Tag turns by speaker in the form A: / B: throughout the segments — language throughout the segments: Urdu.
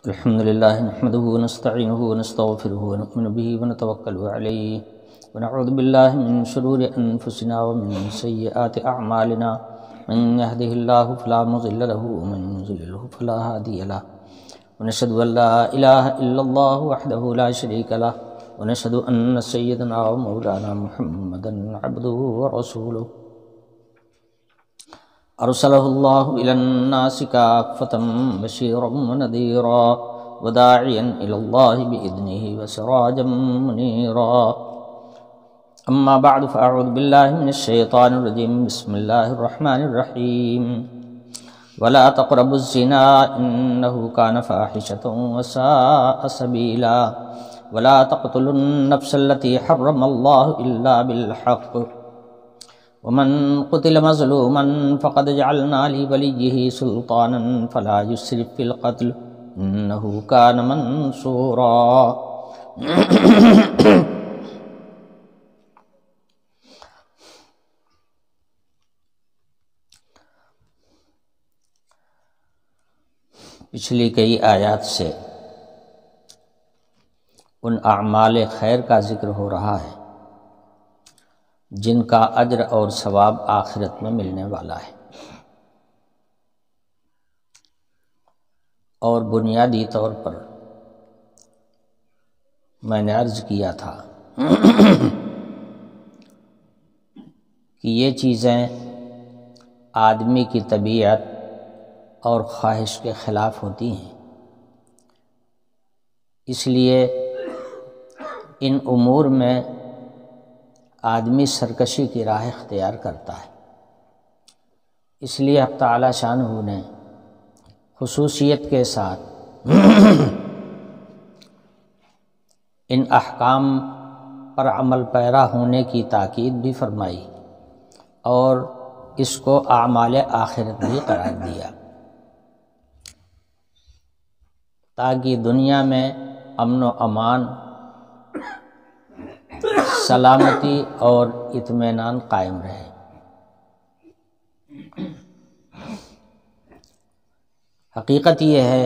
A: الحمد لله نحمده ونستعينه ونستغفره ونؤمن به ونتوكل عليه ونعوذ بالله من شرور أنفسنا ومن سيئات أعمالنا من يهده الله فلا مضل له ومن يضلله فلا هادي له ونشهد أن لا إله إلا الله وحده لا شريك له ونشهد أن سيدنا ومولانا محمدا عبده ورسوله أرسله الله إلى الناس كافة بشيرا ونذيرا وداعيا إلى الله بإذنه وسراجا منيرا أما بعد فأعوذ بالله من الشيطان الرجيم بسم الله الرحمن الرحيم ولا تقربوا الزنا إنه كان فاحشة وساء سبيلا ولا تقتلوا النفس التي حرم الله إلا بالحق ومن قتل مظلوما فقد جعلنا لوليه سلطانا فلا يسرف في القتل إنه كان منصورا پچھلی کئی آیات سے ان اعمال خیر کا ذکر ہو رہا ہے جن کا اجر اور ثواب آخرت میں ملنے والا ہے، اور بنیادی طور پر میں نے عرض کیا تھا کہ یہ چیزیں آدمی کی طبیعت اور خواہش کے خلاف ہوتی ہیں، اس لیے ان امور میں آدمی سرکشی کی راہ اختیار کرتا ہے۔ اس لیے حق تعالی شانہ نے خصوصیت کے ساتھ ان احکام پر عمل پیرا ہونے کی تاکید بھی فرمائی اور اس کو اعمال آخرت بھی قرار دیا، تاکہ دنیا میں امن و امان، سلامتی اور اطمینان قائم رہے۔ حقیقت یہ ہے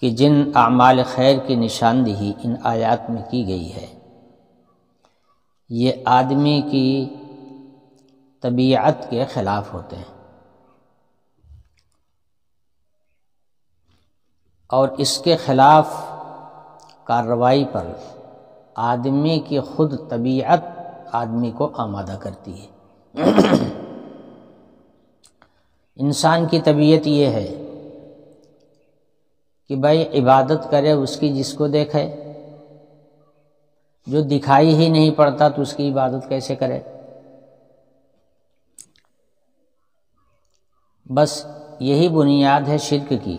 A: کہ جن اعمال خیر کی نشاندہی ان آیات میں کی گئی ہے، یہ آدمی کی طبیعت کے خلاف ہوتے ہیں، اور اس کے خلاف کارروائی پر آدمی کی خود طبیعت آدمی کو آمادہ کرتی ہے۔ انسان کی طبیعت یہ ہے کہ بھائی عبادت کرے اس کی جس کو دیکھے، جو دکھائی ہی نہیں پڑتا تو اس کی عبادت کیسے کرے؟ بس یہی بنیاد ہے شرک کی۔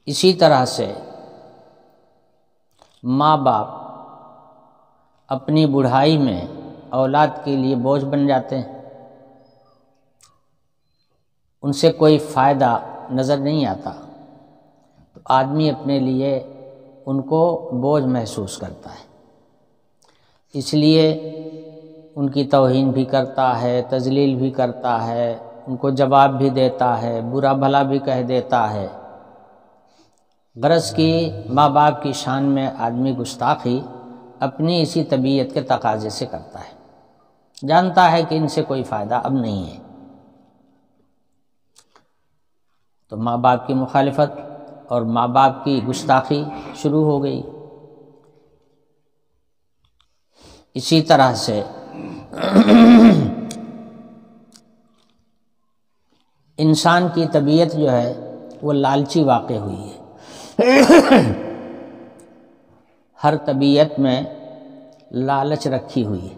A: اسی طرح سے ماں باپ اپنی بوڑھائی میں اولاد کے لیے بوجھ بن جاتے ہیں، ان سے کوئی فائدہ نظر نہیں آتا، تو آدمی اپنے لیے ان کو بوجھ محسوس کرتا ہے، اس لیے ان کی توہین بھی کرتا ہے، تذلیل بھی کرتا ہے، ان کو جواب بھی دیتا ہے، برا بھلا بھی کہہ دیتا ہے۔ غرض کی ماں باپ کی شان میں آدمی گستاخی اپنی اسی طبیعت کے تقاضے سے کرتا ہے، جانتا ہے کہ ان سے کوئی فائدہ اب نہیں ہے، تو ماں باپ کی مخالفت اور ماں باپ کی گستاخی شروع ہو گئی۔ اسی طرح سے انسان کی طبیعت جو ہے وہ لالچی واقع ہوئی ہے۔ ہر طبیعت میں لالچ رکھی ہوئی ہے۔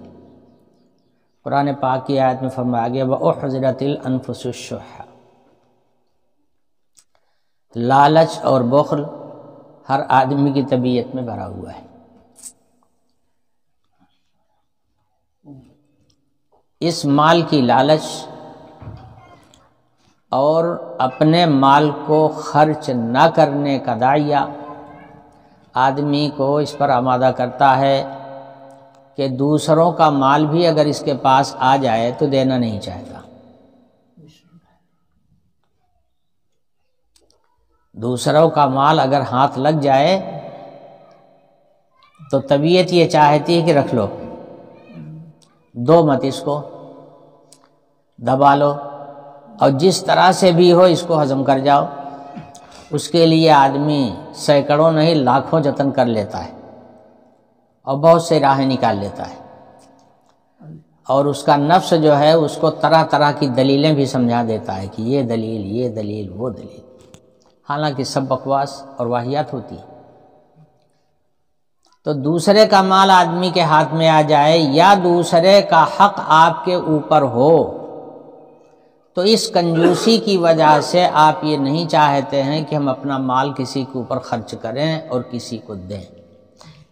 A: قرآن پاک کی آیت میں فرمایا گیا وَأُحْضِرَتِ الْأَنفُسُ الشُّحَّ، لالچ اور بخل ہر آدمی کی طبیعت میں بھرا ہوا ہے۔ اس مال کی لالچ اور اپنے مال کو خرچ نہ کرنے کا داعیہ آدمی کو اس پر آمادہ کرتا ہے کہ دوسروں کا مال بھی اگر اس کے پاس آ جائے تو دینا نہیں چاہتا، دوسروں کا مال اگر ہاتھ لگ جائے تو طبیعت یہ چاہتی ہے کہ رکھ لو، دو مت، اس کو دبا لو، اور جس طرح سے بھی ہو اس کو ہضم کر جاؤ۔ اس کے لیے آدمی سینکڑوں نہیں لاکھوں جتن کر لیتا ہے اور بہت سے راہیں نکال لیتا ہے، اور اس کا نفس جو ہے اس کو طرح طرح کی دلیلیں بھی سمجھا دیتا ہے کہ یہ دلیل، یہ دلیل، وہ دلیل، حالانکہ سب بکواس اور واہیات ہوتی ہے۔ تو دوسرے کا مال آدمی کے ہاتھ میں آ جائے یا دوسرے کا حق آپ کے اوپر ہو تو اس کنجوسی کی وجہ سے آپ یہ نہیں چاہتے ہیں کہ ہم اپنا مال کسی کے اوپر خرچ کریں اور کسی کو دیں،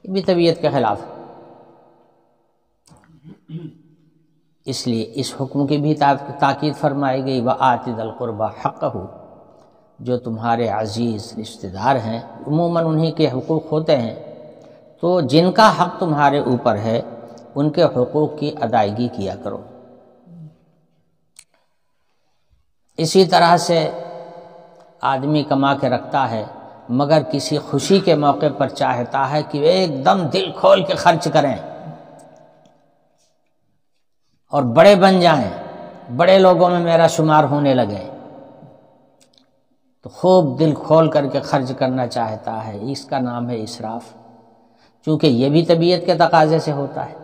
A: یہ بھی طبیعت کے خلاف ہے۔ اس لیے اس حکم کی بھی تاکید فرمائی گئی، وَآتِ ذِی الْقُرْبَى حَقَّهُ، جو تمہارے عزیز رشتہ دار ہیں عموماً انہی کے حقوق ہوتے ہیں، تو جن کا حق تمہارے اوپر ہے ان کے حقوق کی ادائیگی کیا کرو۔ اسی طرح سے آدمی کما کے رکھتا ہے مگر کسی خوشی کے موقع پر چاہتا ہے کہ وہ ایک دم دل کھول کے خرچ کریں اور بڑے بن جائیں، بڑے لوگوں میں میرا شمار ہونے لگے، تو خوب دل کھول کر کے خرچ کرنا چاہتا ہے، اس کا نام ہے اسراف، چونکہ یہ بھی طبیعت کے تقاضے سے ہوتا ہے۔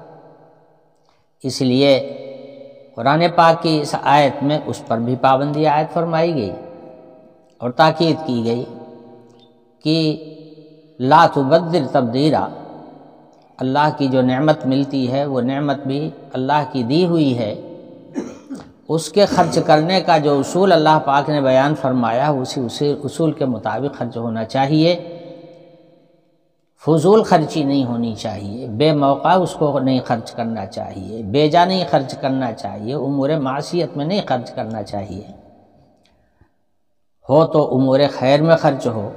A: اس لیے قرآن پاک کی اس آیت میں اس پر بھی پابندی عائد فرمائی گئی اور تاکید کی گئی کہ لا تبذر تبذیرا، اللہ کی جو نعمت ملتی ہے وہ نعمت بھی اللہ کی دی ہوئی ہے، اس کے خرچ کرنے کا جو اصول اللہ پاک نے بیان فرمایا اسی اصول کے مطابق خرچ ہونا چاہیے، فضول خرچی نہیں ہونی چاہیے، بے موقع اس کو نہیں خرچ کرنا چاہیے، بے جا نہیں خرچ کرنا چاہیے، امور معصیت میں نہیں خرچ کرنا چاہیے، ہو تو امور خیر میں خرچ ہو،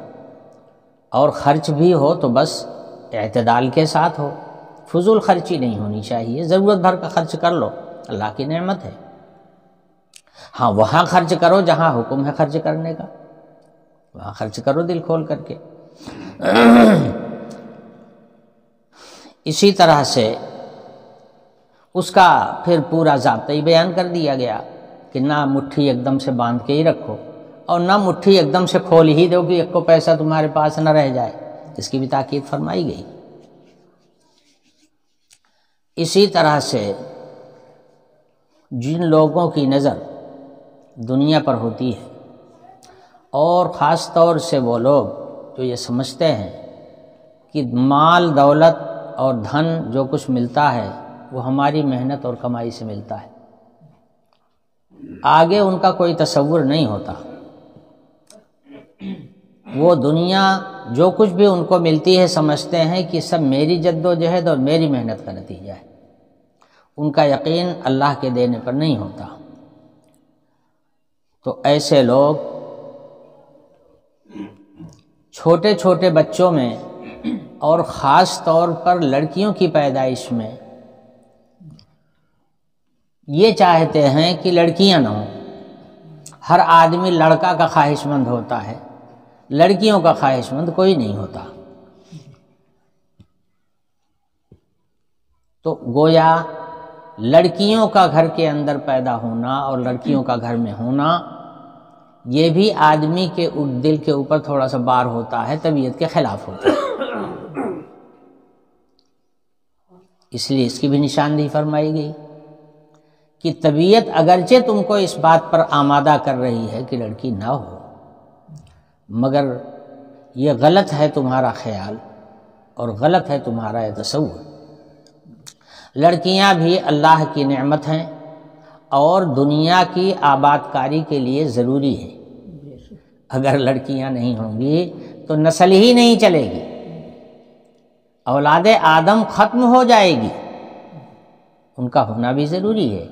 A: اور خرچ بھی ہو تو بس اعتدال کے ساتھ ہو، فضول خرچی نہیں ہونی چاہیے، ضرورت بھر کا خرچ کر لو، اللہ کی نعمت ہے، ہاں وہاں خرچ کرو جہاں حکم ہے خرچ کرنے کا، وہاں خرچ کرو دل کھول کر کے۔ اسی طرح سے اس کا پھر پورا ضابطہ ہی بیان کر دیا گیا کہ نہ مٹھی ایک دم سے باندھ کے ہی رکھو اور نہ مٹھی ایک دم سے کھول ہی دو کہ ایک کو پیسہ تمہارے پاس نہ رہ جائے، اس کی بھی تاکید فرمائی گئی۔ اسی طرح سے جن لوگوں کی نظر دنیا پر ہوتی ہے، اور خاص طور سے وہ لوگ جو یہ سمجھتے ہیں کہ مال دولت اور دھن جو کچھ ملتا ہے وہ ہماری محنت اور کمائی سے ملتا ہے، آگے ان کا کوئی تصور نہیں ہوتا، وہ دنیا جو کچھ بھی ان کو ملتی ہے سمجھتے ہیں کہ سب میری جد و جہد اور میری محنت کا نتیجہ ہے، ان کا یقین اللہ کے دینے پر نہیں ہوتا۔ تو ایسے لوگ چھوٹے چھوٹے بچوں میں اور خاص طور پر لڑکیوں کی پیدائش میں یہ چاہتے ہیں کہ لڑکیاں نہ ہوں، ہر آدمی لڑکا کا خواہش مند ہوتا ہے، لڑکیوں کا خواہش مند کوئی نہیں ہوتا۔ تو گویا لڑکیوں کا گھر کے اندر پیدا ہونا اور لڑکیوں کا گھر میں ہونا یہ بھی آدمی کے دل کے اوپر تھوڑا سا بار ہوتا ہے، طبیعت کے خلاف ہوتا ہے، اس لیے اس کی بھی نشاندہی فرمائی گئی کہ طبیعت اگرچہ تم کو اس بات پر آمادہ کر رہی ہے کہ لڑکی نہ ہو، مگر یہ غلط ہے تمہارا خیال اور غلط ہے تمہارا یہ تصور۔ لڑکیاں بھی اللہ کی نعمت ہیں اور دنیا کی آباد کاری کے لیے ضروری ہے، اگر لڑکیاں نہیں ہوں گی تو نسل ہی نہیں چلے گی، اولاد آدم ختم ہو جائے گی، ان کا ہونا بھی ضروری ہے۔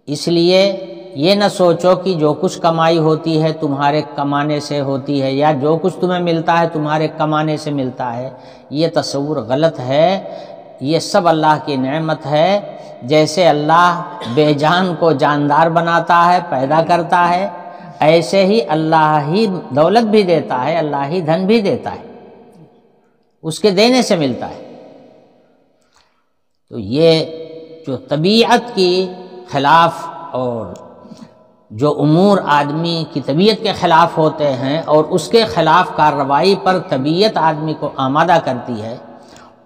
A: اس لیے یہ نہ سوچو کہ جو کچھ کمائی ہوتی ہے تمہارے کمانے سے ہوتی ہے، یا جو کچھ تمہیں ملتا ہے تمہارے کمانے سے ملتا ہے، یہ تصور غلط ہے، یہ سب اللہ کی نعمت ہے۔ جیسے اللہ بے جان کو جاندار بناتا ہے، پیدا کرتا ہے، ایسے ہی اللہ ہی دولت بھی دیتا ہے، اللہ ہی دھن بھی دیتا ہے، اس کے دینے سے ملتا ہے۔ تو یہ جو طبیعت کی خلاف اور جو امور آدمی کی طبیعت کے خلاف ہوتے ہیں اور اس کے خلاف کارروائی پر طبیعت آدمی کو آمادہ کرتی ہے،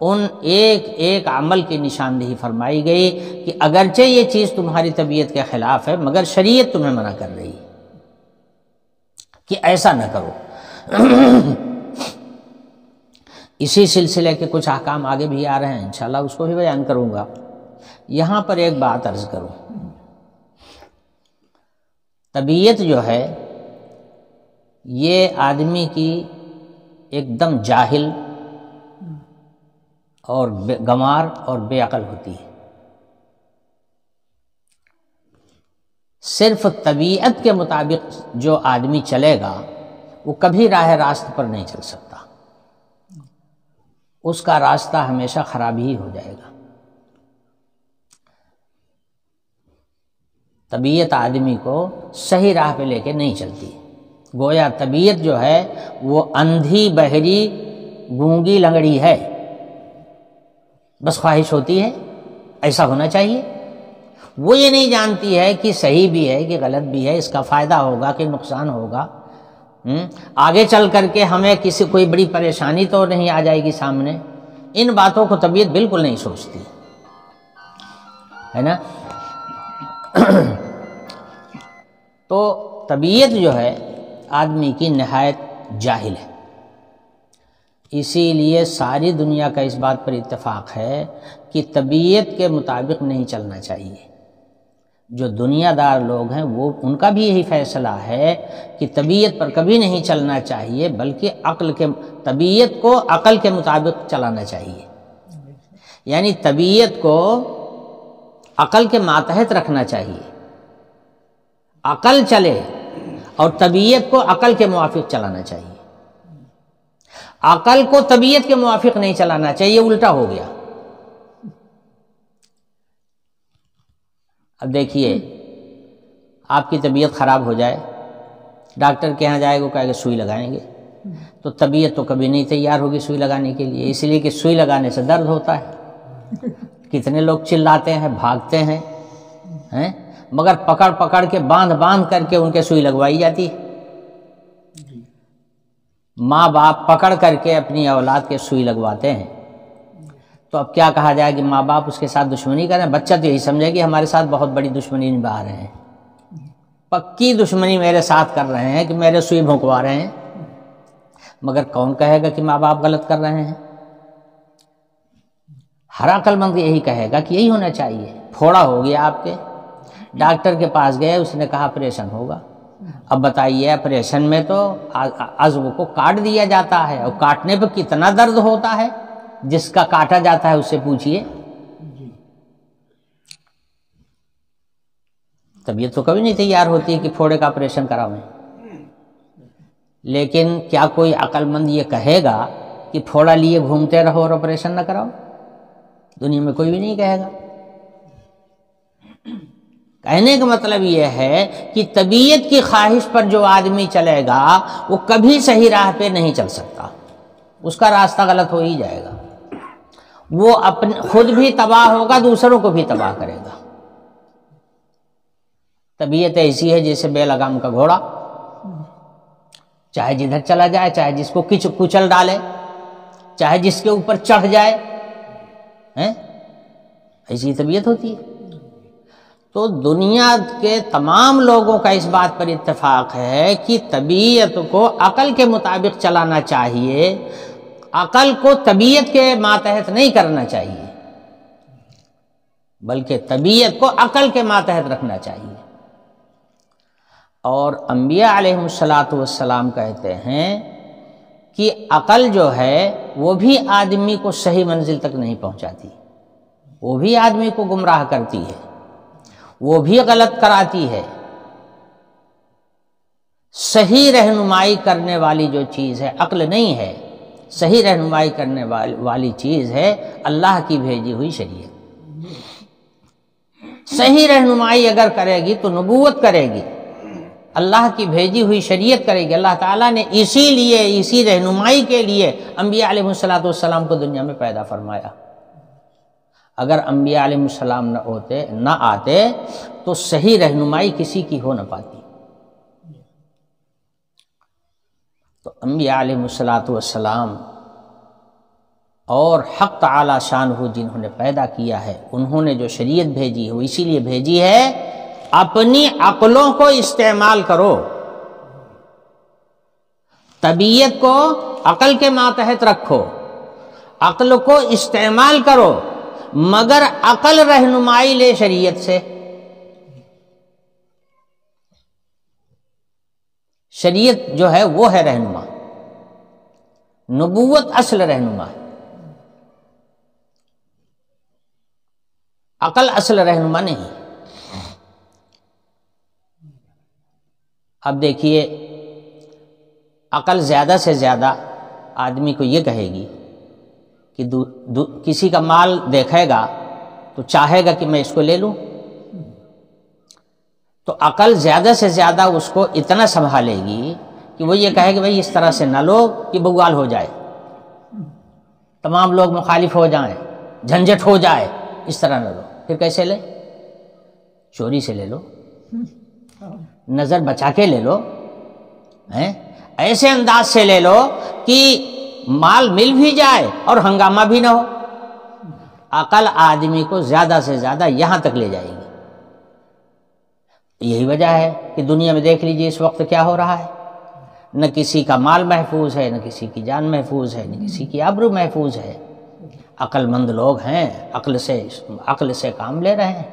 A: ان ایک ایک عمل کی نشاندہی فرمائی گئی کہ اگرچہ یہ چیز تمہاری طبیعت کے خلاف ہے مگر شریعت تمہیں منع کر رہی ہے کہ ایسا نہ کرو۔ اسی سلسلے کے کچھ احکام آگے بھی آ رہے ہیں، انشاءاللہ اس کو بھی بیان کروں گا۔ یہاں پر ایک بات عرض کروں، طبیعت جو ہے یہ آدمی کی ایک دم جاہل اور گنوار اور بے عقل ہوتی ہے۔ صرف طبیعت کے مطابق جو آدمی چلے گا وہ کبھی راہ راست پر نہیں چل سکتا، اس کا راستہ ہمیشہ خراب ہی ہو جائے گا۔ طبیعت آدمی کو صحیح راہ پہ لے کے نہیں چلتی، گویا طبیعت جو ہے وہ اندھی بہری گونگی لنگڑی ہے، بس خواہش ہوتی ہے ایسا ہونا چاہیے، وہ یہ نہیں جانتی ہے کہ صحیح بھی ہے کہ غلط بھی ہے، اس کا فائدہ ہوگا کہ نقصان ہوگا، آگے چل کر کے ہمیں کوئی بڑی پریشانی تو نہیں آ جائے گی سامنے۔ ان باتوں کو طبیعت بالکل نہیں سوچتی ہے نا۔ تو طبیعت جو ہے آدمی کی نہایت جاہل ہے، اسی لیے ساری دنیا کا اس بات پر اتفاق ہے کہ طبیعت کے مطابق نہیں چلنا چاہیے۔ جو دنیا دار لوگ ہیں وہ ان کا بھی یہی فیصلہ ہے کہ طبیعت پر کبھی نہیں چلنا چاہیے بلکہ طبیعت کو عقل کے مطابق چلانا چاہیے، یعنی طبیعت کو عقل کے ماتحت رکھنا چاہیے، عقل چلے اور طبیعت کو عقل کے موافق چلانا چاہیے، عقل کو طبیعت کے موافق نہیں چلانا چاہیے، الٹا ہو گیا۔ اب دیکھیے آپ کی طبیعت خراب ہو جائے، ڈاکٹر کے ہاں جائے گا، کہے گا سوئی لگائیں گے، تو طبیعت تو کبھی نہیں تیار ہوگی سوئی لگانے کے لیے، اس لیے کہ سوئی لگانے سے درد ہوتا ہے، کتنے لوگ چلاتے ہیں بھاگتے ہیں، مگر پکڑ پکڑ کے باندھ کر کے ان کے سوئی لگوائی جاتی ہے۔ ماں باپ پکڑ کر کے اپنی اولاد کے سوئی لگواتے ہیں، تو اب کیا کہا جائے کہ ماں باپ اس کے ساتھ دشمنی کریں؟ بچہ تو یہی سمجھے کہ ہمارے ساتھ بہت بڑی دشمنی نبھا رہے ہیں، پکی دشمنی میرے ساتھ کر رہے ہیں کہ میرے سوئی بھونکوا رہے ہیں، مگر کون کہے گا کہ ماں باپ غلط کر رہے ہیں؟ ہر عقل مند یہی کہے گا کہ یہی ہونا چاہیے۔ پھوڑا ہو گیا آپ کے، ڈاکٹر کے پاس گئے، اس نے کہا آپریشن ہوگا، اب بتائیے آپریشن میں تو عضو کو کاٹ دیا جاتا ہے، اور کاٹنے پہ کتنا درد ہوتا ہے، جس کا کاٹا جاتا ہے اس سے پوچھئے۔ طبیعت تو کبھی نہیں تیار ہوتی کہ پھوڑے کا آپریشن کراویں، لیکن کیا کوئی عقل مند یہ کہے گا کہ پھوڑا لیے گھومتے رہو اور آپریشن نہ کراؤ؟ دنیا میں کوئی بھی نہیں کہے گا۔ کہنے کا مطلب یہ ہے کہ طبیعت کی خواہش پر جو آدمی چلے گا وہ کبھی صحیح راہ پہ نہیں چل سکتا، اس کا راستہ غلط ہو ہی جائے گا، وہ خود بھی تباہ ہوگا، دوسروں کو بھی تباہ کرے گا۔ طبیعت ایسی ہے جیسے بے لگام کا گھوڑا، چاہے جدھر چلا جائے، چاہے جس کو کچل ڈالے، چاہے جس کے اوپر چڑھ جائے، ایسی طبیعت ہوتی ہے۔ تو دنیا کے تمام لوگوں کا اس بات پر اتفاق ہے کہ طبیعت کو عقل کے مطابق چلانا چاہیے، عقل کو طبیعت کے ماتحت نہیں کرنا چاہیے، بلکہ طبیعت کو عقل کے ماتحت رکھنا چاہیے۔ اور انبیاء علیہم السلام کہتے ہیں کہ عقل جو ہے وہ بھی آدمی کو صحیح منزل تک نہیں پہنچاتی، وہ بھی آدمی کو گمراہ کرتی ہے، وہ بھی غلط کراتی ہے۔ صحیح رہنمائی کرنے والی جو چیز ہے عقل نہیں ہے، صحیح رہنمائی کرنے والی چیز ہے اللہ کی بھیجی ہوئی شریعت۔ صحیح رہنمائی اگر کرے گی تو نبوت کرے گی، اللہ کی بھیجی ہوئی شریعت کرے گی۔ اللہ تعالیٰ نے اسی لیے، اسی رہنمائی کے لیے انبیاء علیہ السلام کو دنیا میں پیدا فرمایا۔ اگر انبیاء علیہ السلام نہ آتے تو صحیح رہنمائی کسی کی ہو نہ پاتی۔ تو انبیاء علیہ السلام اور حق تعالی شانہ جنہوں نے پیدا کیا ہے، انہوں نے جو شریعت بھیجی ہے وہ اسی لیے بھیجی ہے اپنی عقلوں کو استعمال کرو، طبیعت کو عقل کے ماتحت رکھو، عقل کو استعمال کرو، مگر عقل رہنمائی لے شریعت سے۔ شریعت جو ہے وہ ہے رہنما، نبوت اصل رہنما ہے، عقل اصل رہنما نہیں۔ اب دیکھیے، عقل زیادہ سے زیادہ آدمی کو یہ کہے گی کہ کسی کا مال دیکھے گا تو چاہے گا کہ میں اس کو لے لوں، تو عقل زیادہ سے زیادہ اس کو اتنا سنبھالے گی کہ وہ یہ کہے کہ بھائی اس طرح سے نہ لو کہ بوال ہو جائے، تمام لوگ مخالف ہو جائیں، جھنجٹ ہو جائے، اس طرح نہ لو۔ پھر کیسے لے؟ چوری سے لے لو، نظر بچا کے لے لو، ایسے انداز سے لے لو کہ مال مل بھی جائے اور ہنگامہ بھی نہ ہو۔ عقل آدمی کو زیادہ سے زیادہ یہاں تک لے جائے گی۔ یہی وجہ ہے کہ دنیا میں دیکھ لیجیے اس وقت کیا ہو رہا ہے، نہ کسی کا مال محفوظ ہے، نہ کسی کی جان محفوظ ہے، نہ کسی کی آبرو محفوظ ہے۔ عقل مند لوگ ہیں، عقل سے کام لے رہے ہیں،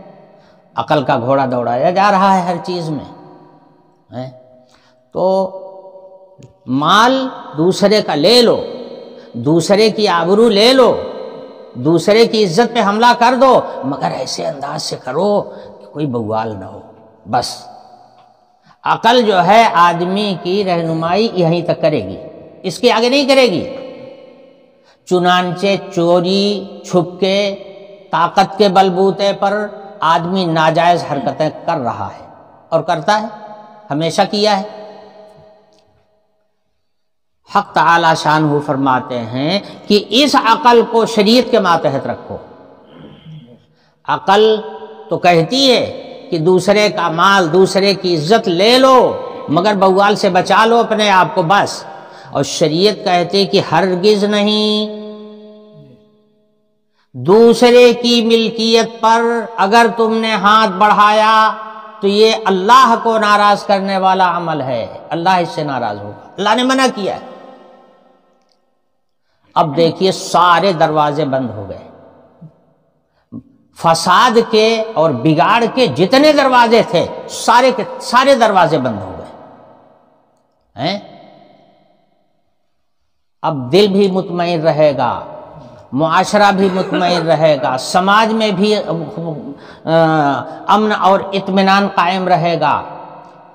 A: عقل کا گھوڑا دوڑایا جا رہا ہے ہر چیز میں۔ تو مال دوسرے کا لے لو، دوسرے کی آبرو لے لو، دوسرے کی عزت پہ حملہ کر دو، مگر ایسے انداز سے کرو کہ کوئی بوال نہ ہو۔ بس عقل جو ہے آدمی کی رہنمائی یہیں تک کرے گی، اس کے آگے نہیں کرے گی۔ چنانچہ چوری چھپ کے طاقت کے بلبوتے پر آدمی ناجائز حرکتیں کر رہا ہے اور کرتا ہے، ہمیشہ کیا ہے۔ حق تعالی شانہ فرماتے ہیں کہ اس عقل کو شریعت کے ماتحت رکھو۔ عقل تو کہتی ہے کہ دوسرے کا مال، دوسرے کی عزت لے لو، مگر بوال سے بچا لو اپنے آپ کو، بس۔ اور شریعت کہتی کہ ہرگز نہیں، دوسرے کی ملکیت پر اگر تم نے ہاتھ بڑھایا تو یہ اللہ کو ناراض کرنے والا عمل ہے، اللہ اس سے ناراض ہوگا، اللہ نے منع کیا ہے۔ اب دیکھیے سارے دروازے بند ہو گئے، فساد کے اور بگاڑ کے جتنے دروازے تھے سارے کے سارے دروازے بند ہو گئے۔ اب دل بھی مطمئن رہے گا، معاشرہ بھی مطمئن رہے گا، سماج میں بھی امن اور اطمینان قائم رہے گا،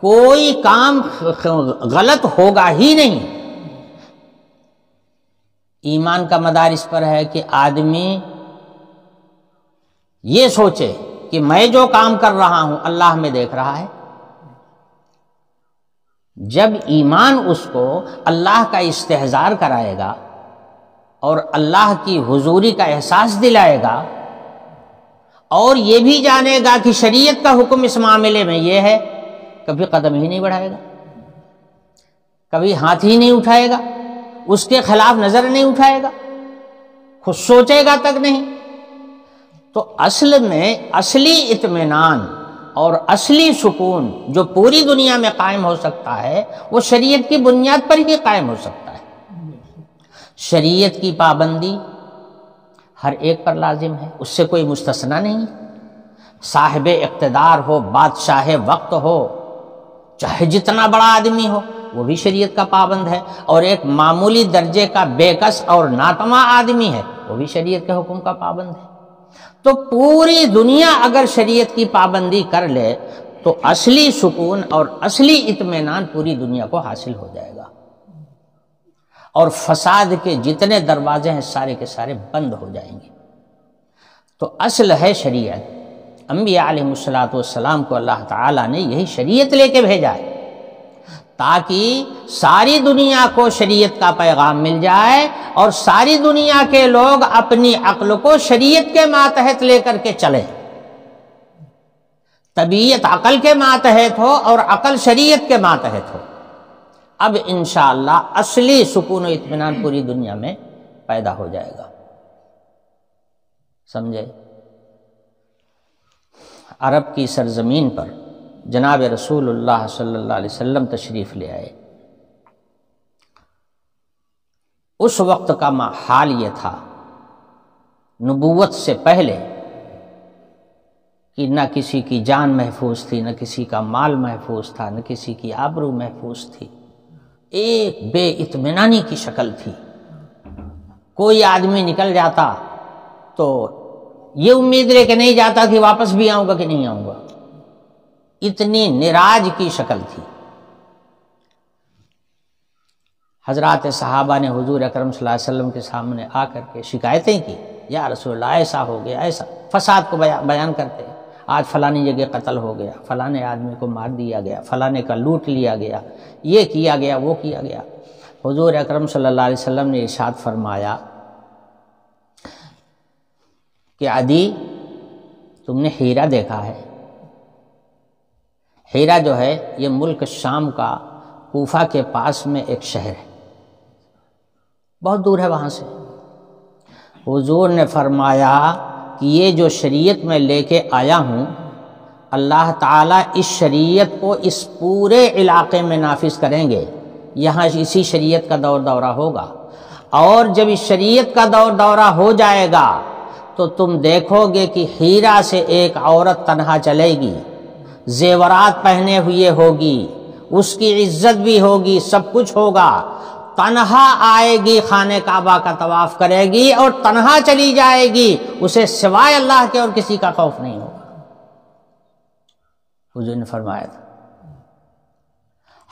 A: کوئی کام غلط ہوگا ہی نہیں۔ ایمان کا مدار اس پر ہے کہ آدمی یہ سوچے کہ میں جو کام کر رہا ہوں اللہ میں دیکھ رہا ہے۔ جب ایمان اس کو اللہ کا استحضار کرائے گا اور اللہ کی حضوری کا احساس دلائے گا، اور یہ بھی جانے گا کہ شریعت کا حکم اس معاملے میں یہ ہے، کبھی قدم ہی نہیں بڑھائے گا، کبھی ہاتھ ہی نہیں اٹھائے گا، اس کے خلاف نظر نہیں اٹھائے گا، خود سوچے گا تک نہیں۔ تو اصل میں اصلی اطمینان اور اصلی سکون جو پوری دنیا میں قائم ہو سکتا ہے وہ شریعت کی بنیاد پر ہی قائم ہو سکتا ہے۔ شریعت کی پابندی ہر ایک پر لازم ہے، اس سے کوئی مستثنا نہیں۔ صاحب اقتدار ہو، بادشاہ وقت ہو، چاہے جتنا بڑا آدمی ہو، وہ بھی شریعت کا پابند ہے، اور ایک معمولی درجے کا بے کس اور ناتواں آدمی ہے وہ بھی شریعت کے حکم کا پابند ہے۔ تو پوری دنیا اگر شریعت کی پابندی کر لے تو اصلی سکون اور اصلی اطمینان پوری دنیا کو حاصل ہو جائے گا، اور فساد کے جتنے دروازے ہیں سارے کے سارے بند ہو جائیں گے۔ تو اصل ہے شریعت۔ انبیاء علیہ السلام کو اللہ تعالیٰ نے یہی شریعت لے کے بھیجا ہے۔ تاکہ ساری دنیا کو شریعت کا پیغام مل جائے اور ساری دنیا کے لوگ اپنی عقل کو شریعت کے ماتحت لے کر کے چلیں، طبیعت عقل کے ماتحت ہو اور عقل شریعت کے ماتحت ہو۔ اب انشاءاللہ اصلی سکون و اطمینان پوری دنیا میں پیدا ہو جائے گا، سمجھے؟ عرب کی سرزمین پر جناب رسول اللہ صلی اللہ علیہ وسلم تشریف لے آئے۔ اس وقت کا حال یہ تھا نبوت سے پہلے کہ نہ کسی کی جان محفوظ تھی، نہ کسی کا مال محفوظ تھا، نہ کسی کی آبرو محفوظ تھی، ایک بے اطمینانی کی شکل تھی۔ کوئی آدمی نکل جاتا تو یہ امید لے کے نہیں جاتا کہ واپس بھی آؤں گا کہ نہیں آؤں گا، اتنی نراج کی شکل تھی۔ حضرات صحابہ نے حضور اکرم صلی اللہ علیہ وسلم کے سامنے آ کر کے شکایتیں کی، یا رسول اللہ ایسا ہو گیا، ایسا فساد کو بیان کرتے، آج فلانی جگہ قتل ہو گیا، فلانے آدمی کو مار دیا گیا، فلانے کا لوٹ لیا گیا، یہ کیا گیا، وہ کیا گیا۔ حضور اکرم صلی اللہ علیہ وسلم نے ارشاد فرمایا کہ عدی تم نے ہیرا دیکھا ہے؟ ہیرا جو ہے یہ ملک شام کا کوفہ کے پاس میں ایک شہر ہے، بہت دور ہے وہاں سے۔ حضور نے فرمایا کہ یہ جو شریعت میں لے کے آیا ہوں، اللہ تعالیٰ اس شریعت کو اس پورے علاقے میں نافذ کریں گے، یہاں اسی شریعت کا دور دورہ ہوگا، اور جب اس شریعت کا دور دورہ ہو جائے گا تو تم دیکھو گے کہ ہیرا سے ایک عورت تنہا چلے گی، زیورات پہنے ہوئے ہوگی، اس کی عزت بھی ہوگی، سب کچھ ہوگا، تنہا آئے گی، خانہ کعبہ کا طواف کرے گی اور تنہا چلی جائے گی، اسے سوائے اللہ کے اور کسی کا خوف نہیں ہوگا۔ حضور نے فرمایا تھا۔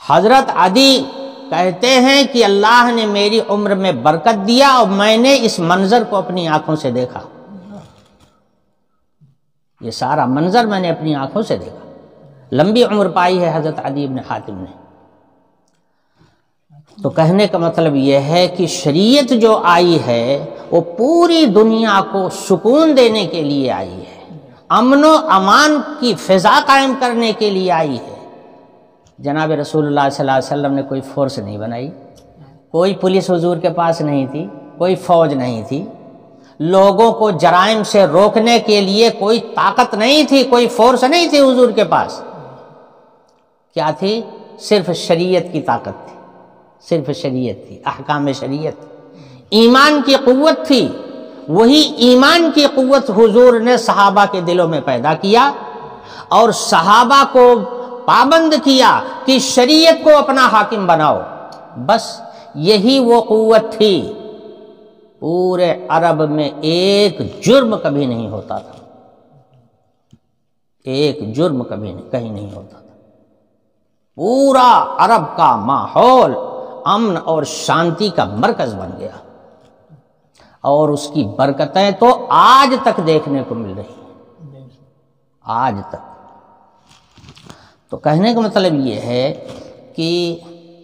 A: حضرت عدی کہتے ہیں کہ اللہ نے میری عمر میں برکت دیا اور میں نے اس منظر کو اپنی آنکھوں سے دیکھا، یہ سارا منظر میں نے اپنی آنکھوں سے دیکھا۔ لمبی عمر پائی ہے حضرت عدی بن حاتم نے۔ تو کہنے کا مطلب یہ ہے کہ شریعت جو آئی ہے وہ پوری دنیا کو سکون دینے کے لیے آئی ہے، امن و امان کی فضا قائم کرنے کے لیے آئی ہے۔ جناب رسول اللہ صلی اللہ علیہ وسلم نے کوئی فورس نہیں بنائی، کوئی پولیس حضور کے پاس نہیں تھی، کوئی فوج نہیں تھی، لوگوں کو جرائم سے روکنے کے لیے کوئی طاقت نہیں تھی، کوئی فورس نہیں تھی حضور کے پاس۔ کیا تھی؟ صرف شریعت کی طاقت تھی، صرف شریعت تھی، احکام شریعت، ایمان کی قوت تھی۔ وہی ایمان کی قوت حضور نے صحابہ کے دلوں میں پیدا کیا اور صحابہ کو پابند کیا کہ شریعت کو اپنا حاکم بناؤ، بس یہی وہ قوت تھی۔ پورے عرب میں ایک جرم کبھی نہیں ہوتا تھا، ایک جرم کبھی کہیں نہیں ہوتا تھا۔ پورا عرب کا ماحول امن اور شانتی کا مرکز بن گیا، اور اس کی برکتیں تو آج تک دیکھنے کو مل رہی ہیں، آج تک۔ تو کہنے کا مطلب یہ ہے کہ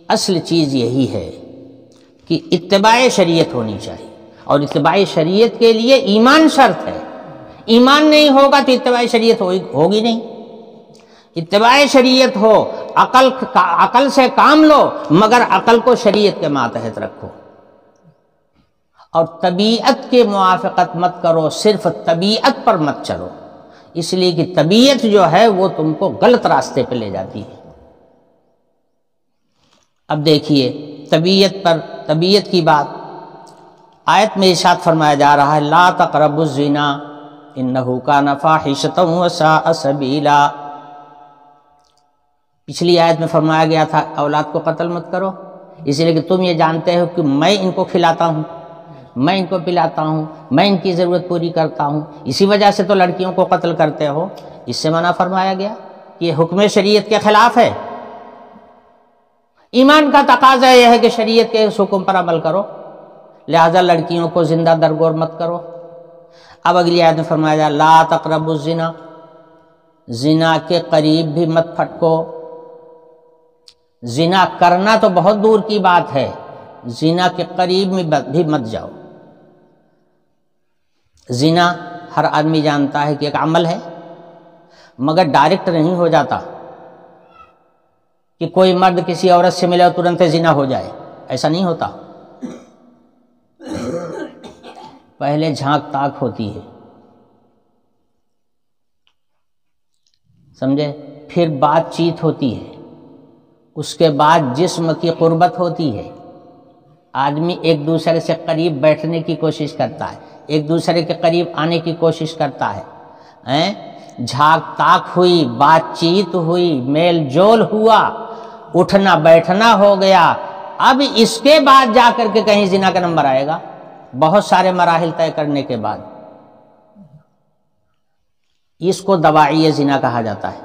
A: اصل چیز یہی ہے کہ اتباع شریعت ہونی چاہیے، اور اتباع شریعت کے لیے ایمان شرط ہے۔ ایمان نہیں ہوگا تو اتباع شریعت ہوگی نہیں۔ اتباع شریعت ہو، عقل سے کام لو، مگر عقل کو شریعت کے ماتحت رکھو، اور طبیعت کے موافقت مت کرو، صرف طبیعت پر مت چلو، اس لیے کہ طبیعت جو ہے وہ تم کو غلط راستے پہ لے جاتی ہے۔ اب دیکھیے طبیعت کی بات آیت میں ارشاد فرمایا جا رہا ہے، لا تقربوا الزنا انہ کان فاحشۃ وساء سبیلا۔ پچھلی آیت میں فرمایا گیا تھا اولاد کو قتل مت کرو، اس لیے کہ تم یہ جانتے ہو کہ میں ان کو کھلاتا ہوں، میں ان کو پلاتا ہوں، میں ان کی ضرورت پوری کرتا ہوں، اسی وجہ سے تو لڑکیوں کو قتل کرتے ہو۔ اس سے منع فرمایا گیا کہ یہ حکم شریعت کے خلاف ہے۔ ایمان کا تقاضا یہ ہے کہ شریعت کے اس حکم پر عمل کرو، لہذا لڑکیوں کو زندہ درگور مت کرو۔ اب اگلی آیت میں فرمایا جا لا تقربوا الزنا، زنا کے قریب بھی مت پھٹکو۔ زنا کرنا تو بہت دور کی بات ہے، زنا کے قریب میں بھی مت جاؤ۔ زنا ہر آدمی جانتا ہے کہ ایک عمل ہے، مگر ڈائریکٹ نہیں ہو جاتا کہ کوئی مرد کسی عورت سے ملے اور ترنت زنا ہو جائے، ایسا نہیں ہوتا۔ پہلے جھانک تاک ہوتی ہے، سمجھے، پھر بات چیت ہوتی ہے، اس کے بعد جسم کی قربت ہوتی ہے، آدمی ایک دوسرے سے قریب بیٹھنے کی کوشش کرتا ہے، ایک دوسرے کے قریب آنے کی کوشش کرتا ہے، جھانک تاک ہوئی، بات چیت ہوئی، میل جول ہوا، اٹھنا بیٹھنا ہو گیا، اب اس کے بعد جا کر کے کہیں زنا کا نمبر آئے گا، بہت سارے مراحل طے کرنے کے بعد۔ اس کو دواعی زنا کہا جاتا ہے۔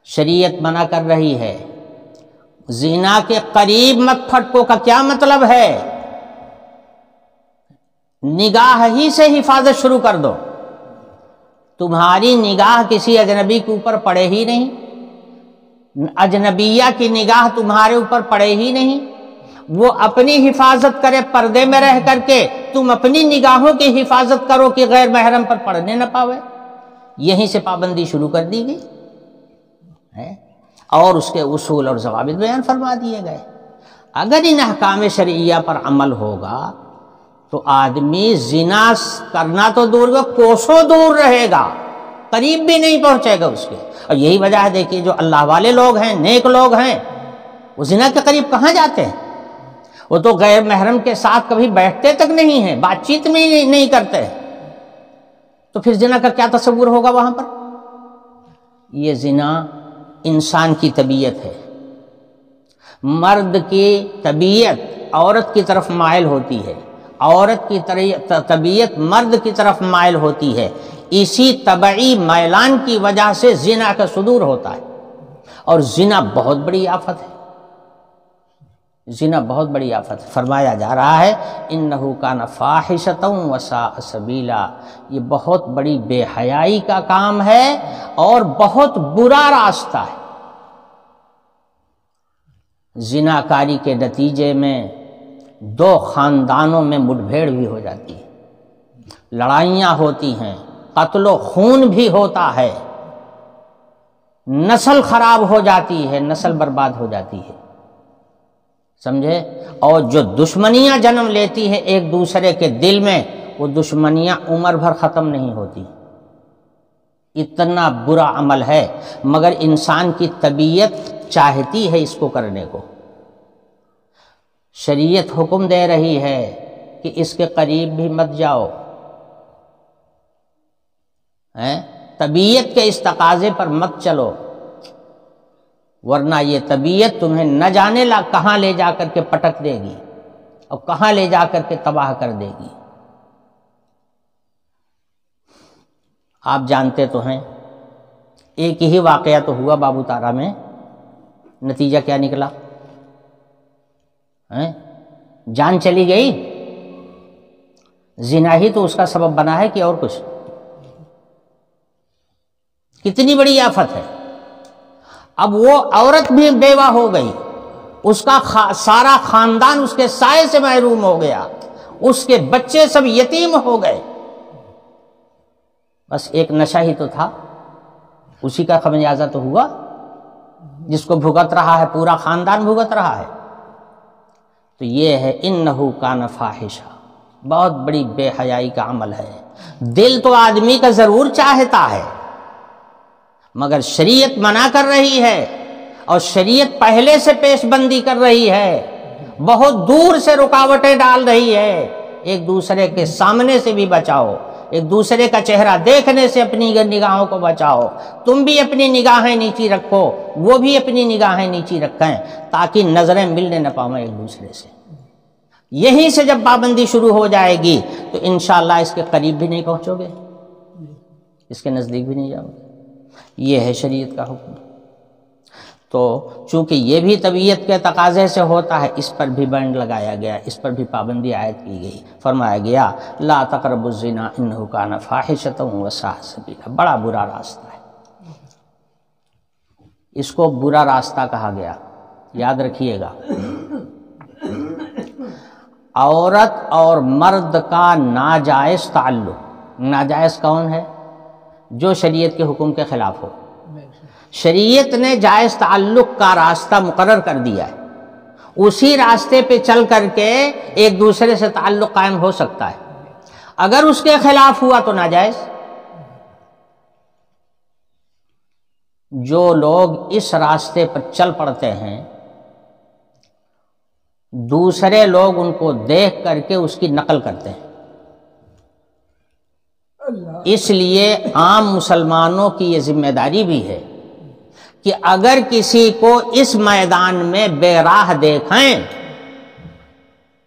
A: شریعت منع کر رہی ہے، زنا کے قریب مت پھٹکو کا کیا مطلب ہے؟ نگاہ ہی سے حفاظت شروع کر دو، تمہاری نگاہ کسی اجنبی کے اوپر پڑے ہی نہیں، اجنبیہ کی نگاہ تمہارے اوپر پڑے ہی نہیں، وہ اپنی حفاظت کرے پردے میں رہ کر کے، تم اپنی نگاہوں کی حفاظت کرو کہ غیر محرم پر پڑنے نہ پاوے۔ یہیں سے پابندی شروع کر دی گئی ہے، اور اس کے اصول اور ضوابط بیان فرما دیے گئے۔ اگر ان احکام شرعیہ پر عمل ہوگا تو آدمی زنا کرنا تو دور کا کوسوں دور رہے گا، قریب بھی نہیں پہنچے گا اس کے۔ اور یہی وجہ ہے، دیکھیے جو اللہ والے لوگ ہیں، نیک لوگ ہیں، وہ زنا کے قریب کہاں جاتے ہیں؟ وہ تو غیر محرم کے ساتھ کبھی بیٹھتے تک نہیں ہیں، بات چیت میں نہیں کرتے، تو پھر زنا کا کیا تصور ہوگا وہاں پر؟ یہ زنا انسان کی طبیعت ہے، مرد کی طبیعت عورت کی طرف مائل ہوتی ہے، عورت کی طبیعت مرد کی طرف مائل ہوتی ہے، اسی طبعی میلان کی وجہ سے زنا کا صدور ہوتا ہے، اور زنا بہت بڑی آفت ہے، زنا بہت بڑی آفت ہے۔ فرمایا جا رہا ہے انہ کان فاحشۃ وساء سبیلا، یہ بہت بڑی بے حیائی کا کام ہے اور بہت برا راستہ ہے۔ زنا کاری کے نتیجے میں دو خاندانوں میں مٹ بھیڑ بھی ہو جاتی ہے، لڑائیاں ہوتی ہیں، قتل و خون بھی ہوتا ہے، نسل خراب ہو جاتی ہے، نسل برباد ہو جاتی ہے، سمجھے؟ اور جو دشمنیاں جنم لیتی ہیں ایک دوسرے کے دل میں، وہ دشمنیاں عمر بھر ختم نہیں ہوتی، اتنا برا عمل ہے، مگر انسان کی طبیعت چاہتی ہے اس کو کرنے کو۔ شریعت حکم دے رہی ہے کہ اس کے قریب بھی مت جاؤ، طبیعت کے اس تقاضے پر مت چلو، ورنہ یہ طبیعت تمہیں نہ جانے کہاں لے جا کر کے پٹک دے گی اور کہاں لے جا کر کے تباہ کر دے گی۔ آپ جانتے تو ہیں، ایک ہی واقعہ تو ہوا بابو تارا میں، نتیجہ کیا نکلا؟ جان چلی گئی، زنا ہی تو اس کا سبب بنا ہے کہ اور کچھ؟ کتنی بڑی آفت ہے۔ اب وہ عورت بھی بیوہ ہو گئی، اس کا سارا خاندان اس کے سائے سے محروم ہو گیا، اس کے بچے سب یتیم ہو گئے، بس ایک نشہ ہی تو تھا، اسی کا خمیازہ تو ہوا، جس کو بھگت رہا ہے پورا خاندان بھگت رہا ہے۔ تو یہ ہے انہ کان فاحشہ، بہت بڑی بے حیائی کا عمل ہے۔ دل تو آدمی کا ضرور چاہتا ہے، مگر شریعت منع کر رہی ہے، اور شریعت پہلے سے پیش بندی کر رہی ہے، بہت دور سے رکاوٹیں ڈال رہی ہے۔ ایک دوسرے کے سامنے سے بھی بچاؤ، ایک دوسرے کا چہرہ دیکھنے سے اپنی نگاہوں کو بچاؤ، تم بھی اپنی نگاہیں نیچی رکھو، وہ بھی اپنی نگاہیں نیچی رکھیں، تاکہ نظریں ملنے نہ پاؤں ایک دوسرے سے۔ یہیں سے جب پابندی شروع ہو جائے گی تو انشاءاللہ اس کے قریب بھی نہیں پہنچو گے، اس کے نزدیک بھی نہیں جاؤ گے۔ یہ ہے شریعت کا حکم۔ تو چونکہ یہ بھی طبیعت کے تقاضے سے ہوتا ہے، اس پر بھی بینڈ لگایا گیا، اس پر بھی پابندی عائد کی گئی، فرمایا گیا لا تقربوا الزنا انہ کان فاحشۃ وساء سبیلا، بڑا برا راستہ ہے، اس کو برا راستہ کہا گیا۔ یاد رکھیے گا، عورت اور مرد کا ناجائز تعلق، ناجائز کون ہے؟ جو شریعت کے حکم کے خلاف ہو۔ شریعت نے جائز تعلق کا راستہ مقرر کر دیا ہے، اسی راستے پہ چل کر کے ایک دوسرے سے تعلق قائم ہو سکتا ہے، اگر اس کے خلاف ہوا تو ناجائز۔ جو لوگ اس راستے پر چل پڑتے ہیں، دوسرے لوگ ان کو دیکھ کر کے اس کی نقل کرتے ہیں۔ اس لیے عام مسلمانوں کی یہ ذمہ داری بھی ہے کہ اگر کسی کو اس میدان میں بے راہ دیکھیں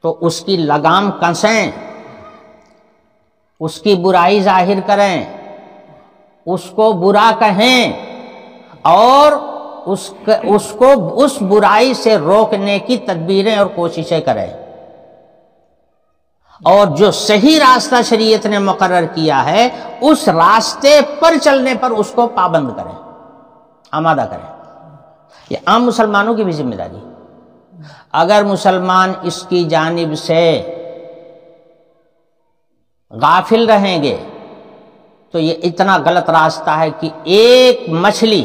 A: تو اس کی لگام کسیں، اس کی برائی ظاہر کریں، اس کو برا کہیں اور اس کو اس برائی سے روکنے کی تدبیریں اور کوششیں کریں، اور جو صحیح راستہ شریعت نے مقرر کیا ہے اس راستے پر چلنے پر اس کو پابند کریں، آمادہ کریں۔ یہ عام مسلمانوں کی بھی ذمہ داری ہے۔ اگر مسلمان اس کی جانب سے غافل رہیں گے تو یہ اتنا غلط راستہ ہے کہ ایک مچھلی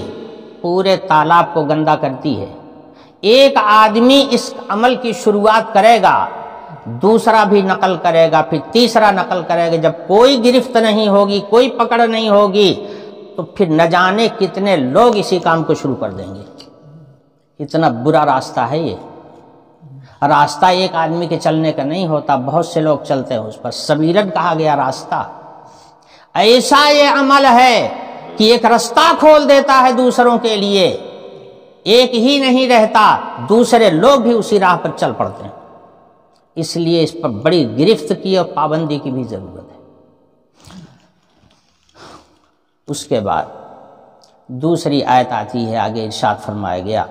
A: پورے تالاب کو گندا کرتی ہے، ایک آدمی اس عمل کی شروعات کرے گا، دوسرا بھی نقل کرے گا، پھر تیسرا نقل کرے گا، جب کوئی گرفت نہیں ہوگی، کوئی پکڑ نہیں ہوگی تو پھر نہ جانے کتنے لوگ اسی کام کو شروع کر دیں گے۔ اتنا برا راستہ ہے یہ۔ راستہ ایک آدمی کے چلنے کا نہیں ہوتا، بہت سے لوگ چلتے ہیں اس پر، سبیلن کہا گیا راستہ۔ ایسا یہ عمل ہے کہ ایک راستہ کھول دیتا ہے دوسروں کے لیے، ایک ہی نہیں رہتا، دوسرے لوگ بھی اسی راہ پر چل پڑتے ہیں۔ اس لیے اس پر بڑی گرفت کی اور پابندی کی بھی ضرورت ہے۔ اس کے بعد دوسری آیت آتی ہے، آگے ارشاد فرمایا گیا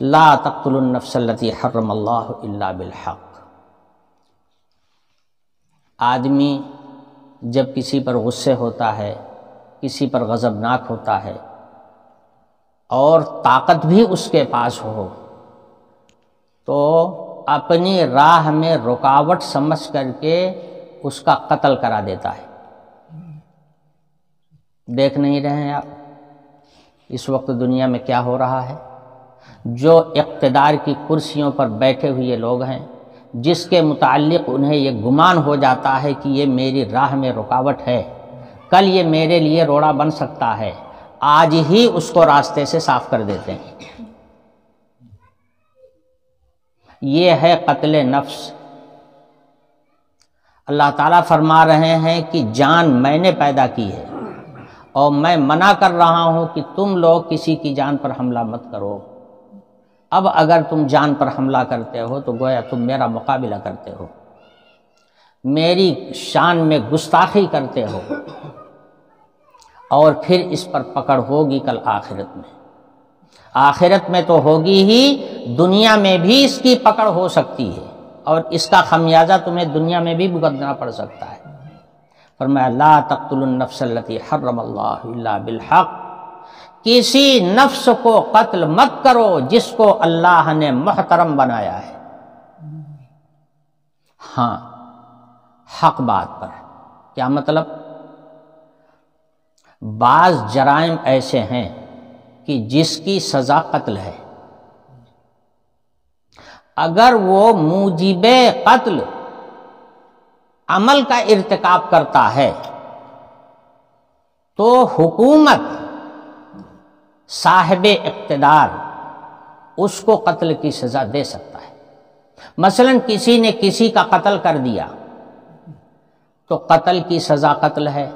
A: لا تقتلوا النفس التي حرم اللہ الا بالحق۔ آدمی جب کسی پر غصے ہوتا ہے، کسی پر غضبناک ہوتا ہے اور طاقت بھی اس کے پاس ہو تو اپنی راہ میں رکاوٹ سمجھ کر کے اس کا قتل کرا دیتا ہے۔ دیکھ نہیں رہے ہیں آپ اس وقت دنیا میں کیا ہو رہا ہے؟ جو اقتدار کی کرسیوں پر بیٹھے ہوئے لوگ ہیں، جس کے متعلق انہیں یہ گمان ہو جاتا ہے کہ یہ میری راہ میں رکاوٹ ہے، کل یہ میرے لیے روڑا بن سکتا ہے، آج ہی اس کو راستے سے صاف کر دیتے ہیں۔ یہ ہے قتل نفس۔ اللہ تعالیٰ فرما رہے ہیں کہ جان میں نے پیدا کی ہے اور میں منع کر رہا ہوں کہ تم لوگ کسی کی جان پر حملہ مت کرو۔ اب اگر تم جان پر حملہ کرتے ہو تو گویا تم میرا مقابلہ کرتے ہو، میری شان میں گستاخی کرتے ہو، اور پھر اس پر پکڑ ہوگی کل آخرت میں۔ آخرت میں تو ہوگی ہی، دنیا میں بھی اس کی پکڑ ہو سکتی ہے اور اس کا خمیازہ تمہیں دنیا میں بھی بھگتنا پڑ سکتا ہے۔ فرمایا لا تقتلوا النفس التي حرم اللہ الا بالحق، کسی نفس کو قتل مت کرو جس کو اللہ نے محترم بنایا ہے، ہاں حق بات پر۔ کیا مطلب؟ بعض جرائم ایسے ہیں کہ جس کی سزا قتل ہے، اگر وہ موجب قتل عمل کا ارتکاب کرتا ہے تو حکومت، صاحب اقتدار اس کو قتل کی سزا دے سکتا ہے۔ مثلا کسی نے کسی کا قتل کر دیا تو قتل کی سزا قتل ہے۔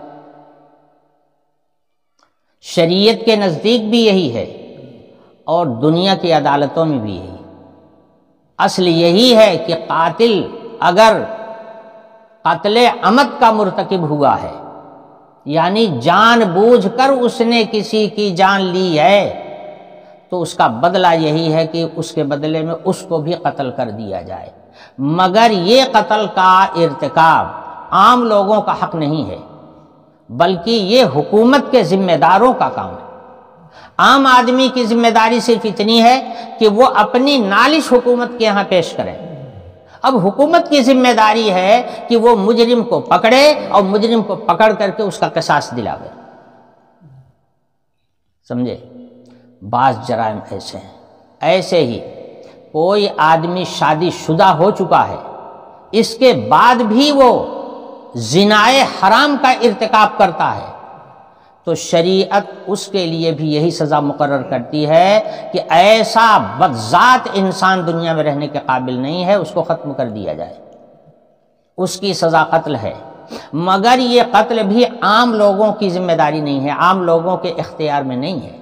A: شریعت کے نزدیک بھی یہی ہے اور دنیا کی عدالتوں میں بھی یہی۔ اصل یہی ہے کہ قاتل اگر قتل عمد کا مرتکب ہوا ہے، یعنی جان بوجھ کر اس نے کسی کی جان لی ہے، تو اس کا بدلہ یہی ہے کہ اس کے بدلے میں اس کو بھی قتل کر دیا جائے۔ مگر یہ قتل کا ارتکاب عام لوگوں کا حق نہیں ہے، بلکہ یہ حکومت کے ذمہ داروں کا کام ہے۔ عام آدمی کی ذمہ داری صرف اتنی ہے کہ وہ اپنی نالش حکومت کے یہاں پیش کرے۔ اب حکومت کی ذمہ داری ہے کہ وہ مجرم کو پکڑے اور مجرم کو پکڑ کر کے اس کا قصاص دلاوے۔ سمجھے؟ بعض جرائم ایسے ہیں۔ ایسے ہی کوئی آدمی شادی شدہ ہو چکا ہے، اس کے بعد بھی وہ زنائے حرام کا ارتکاب کرتا ہے، تو شریعت اس کے لیے بھی یہی سزا مقرر کرتی ہے کہ ایسا بدذات انسان دنیا میں رہنے کے قابل نہیں ہے، اس کو ختم کر دیا جائے۔ اس کی سزا قتل ہے، مگر یہ قتل بھی عام لوگوں کی ذمہ داری نہیں ہے، عام لوگوں کے اختیار میں نہیں ہے۔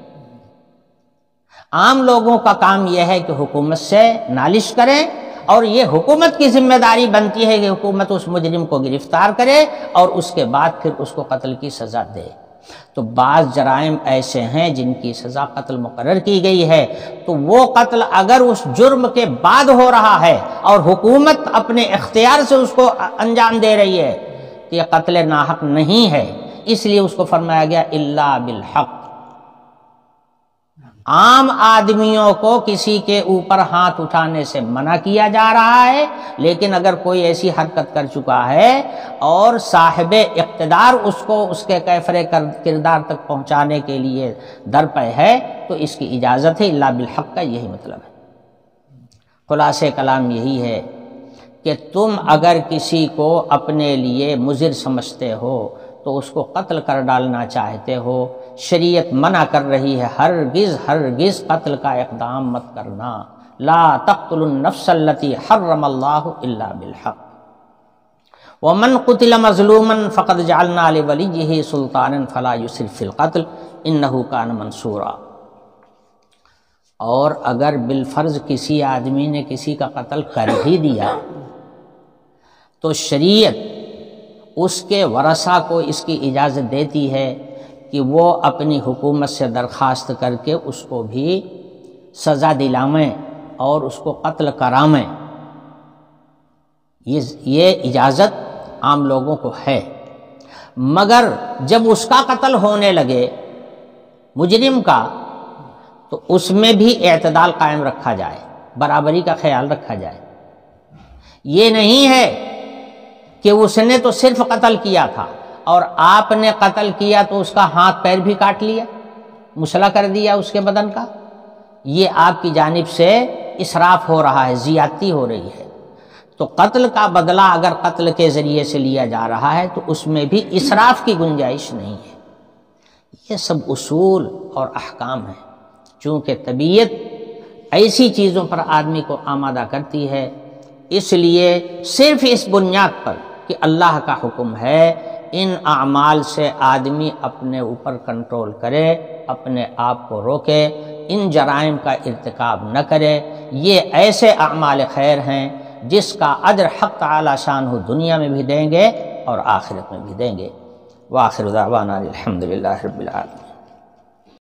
A: عام لوگوں کا کام یہ ہے کہ حکومت سے نالش کریں، اور یہ حکومت کی ذمہ داری بنتی ہے کہ حکومت اس مجرم کو گرفتار کرے اور اس کے بعد پھر اس کو قتل کی سزا دے۔ تو بعض جرائم ایسے ہیں جن کی سزا قتل مقرر کی گئی ہے، تو وہ قتل اگر اس جرم کے بعد ہو رہا ہے اور حکومت اپنے اختیار سے اس کو انجام دے رہی ہے تو یہ قتل ناحق نہیں ہے، اس لیے اس کو فرمایا گیا الا بالحق۔ عام آدمیوں کو کسی کے اوپر ہاتھ اٹھانے سے منع کیا جا رہا ہے، لیکن اگر کوئی ایسی حرکت کر چکا ہے اور صاحب اقتدار اس کو اس کے کیفر کردار تک پہنچانے کے لیے درپے ہے تو اس کی اجازت ہے۔ الا بالحق کا یہی مطلب ہے۔ خلاصہ کلام یہی ہے کہ تم اگر کسی کو اپنے لیے مضر سمجھتے ہو تو اس کو قتل کر ڈالنا چاہتے ہو، شریعت منع کر رہی ہے، ہرگز قتل کا اقدام مت کرنا۔ لا تقتلوا النفس التي حرم اللہ الا بالحق ومن قتل مظلوما فقد جعلنا لولیہ سلطانا فلا یسرف فی القتل انہ کان منصورا۔ اور اگر بالفرض کسی آدمی نے کسی کا قتل کر ہی دیا تو شریعت اس کے ورثہ کو اس کی اجازت دیتی ہے کہ وہ اپنی حکومت سے درخواست کر کے اس کو بھی سزا دلائیں اور اس کو قتل کرائیں۔ یہ اجازت عام لوگوں کو ہے، مگر جب اس کا قتل ہونے لگے مجرم کا تو اس میں بھی اعتدال قائم رکھا جائے، برابری کا خیال رکھا جائے۔ یہ نہیں ہے کہ اس نے تو صرف قتل کیا تھا اور آپ نے قتل کیا تو اس کا ہاتھ پیر بھی کاٹ لیا، مسلح کر دیا اس کے بدن کا۔ یہ آپ کی جانب سے اسراف ہو رہا ہے، زیادتی ہو رہی ہے۔ تو قتل کا بدلہ اگر قتل کے ذریعے سے لیا جا رہا ہے تو اس میں بھی اسراف کی گنجائش نہیں ہے۔ یہ سب اصول اور احکام ہیں، چونکہ طبیعت ایسی چیزوں پر آدمی کو آمادہ کرتی ہے، اس لیے صرف اس بنیاد پر کہ اللہ کا حکم ہے ان اعمال سے آدمی اپنے اوپر کنٹرول کرے، اپنے آپ کو روکے، ان جرائم کا ارتکاب نہ کرے۔ یہ ایسے اعمال خیر ہیں جس کا اجر حق تعالی شانہ دنیا میں بھی دیں گے اور آخرت میں بھی دیں گے۔ وآخر دعوانا الحمدللہ رب العالمین۔